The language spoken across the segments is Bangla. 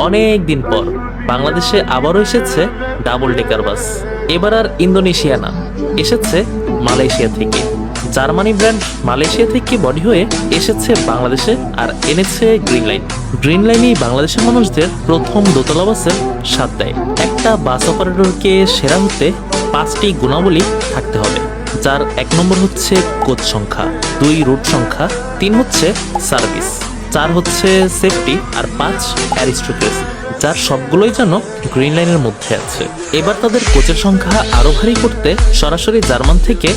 অনেক দিন পর বাংলাদেশে আবারও এসেছে ডাবল ডেকার বাস। এবার আর ইন্দোনেশিয়া না, এসেছে মালয়েশিয়া থেকে। জার্মানি ব্র্যান্ড মালয়েশিয়া থেকে বডি হয়ে এসেছে বাংলাদেশে আর এনেছে গ্রিন লাইন। গ্রিন লাইনই বাংলাদেশের মানুষদের প্রথম দোতলা বাসের স্বাদ দেয়। একটা বাস অপারেটরকে সেরা হতে 5টি গুণাবলী থাকতে হবে, যার 1 নম্বর হচ্ছে কোচ সংখ্যা, 2 রুট সংখ্যা, 3 হচ্ছে সার্ভিস, 4 হচ্ছে সেফটি, আর 5 অ্যারিস্টোক্রেসি, যার সবগুলোই যেন গ্রিন লাইনের মধ্যে আছে। এবার তাদের কোচের সংখ্যা আরো ভারী করতে সরাসরি জার্মান থেকে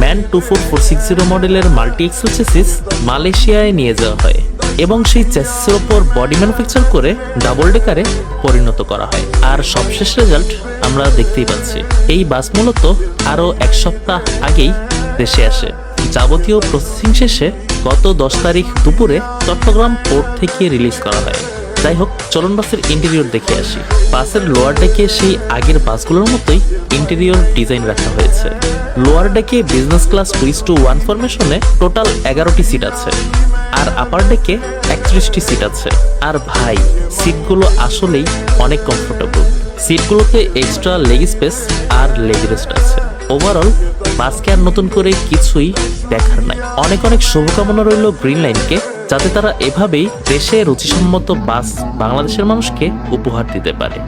ম্যান 24460 মডেলের মাল্টি এক্সেল চেসিস মালয়েশিয়ায় নিয়ে যাওয়া হয় এবং সেই চেসিসের ওপর বডি ম্যানুফ্যাকচার করে ডাবল ডেকারে পরিণত করা হয়। আর সবশেষ রেজাল্ট আমরা দেখতেই পাচ্ছি। এই বাস মূলত আরো 1 সপ্তাহ আগেই দেশে আসে। যাবতীয় প্রসেসিং শেষে গত 10 তারিখ দুপুরে চট্টগ্রাম পোর্ট থেকে রিলিজ করা হয়। যাই হোক, চলুন বাসের ইন্টেরিয়র দেখে আসি। বাসের লোয়ার ডেকে সেই আগের বাসগুলোর মতোই ইন্টেরিয়র ডিজাইন রাখা হয়েছে। লোয়ার ডেকে বিজনেস ক্লাস 2:1 ফরমেশনে টোটাল 11টি সিট আছে, আর আপার ডেকে 31টি সিট আছে। আর ভাই, সিটগুলো আসলেই অনেক কমফোর্টেবল। সিটগুলোতে এক্সট্রা লেগ স্পেস আর লেগ রেস্ট আছে। ওভারঅল বাসকে আর নতুন করে কিছুই দেখার নাই। অনেক অনেক শুভকামনা রইল গ্রিন লাইনকে, যাতে তারা এভাবেই দেশে রুচিসম্মত বাস বাংলাদেশের মানুষকে উপহার দিতে পারে।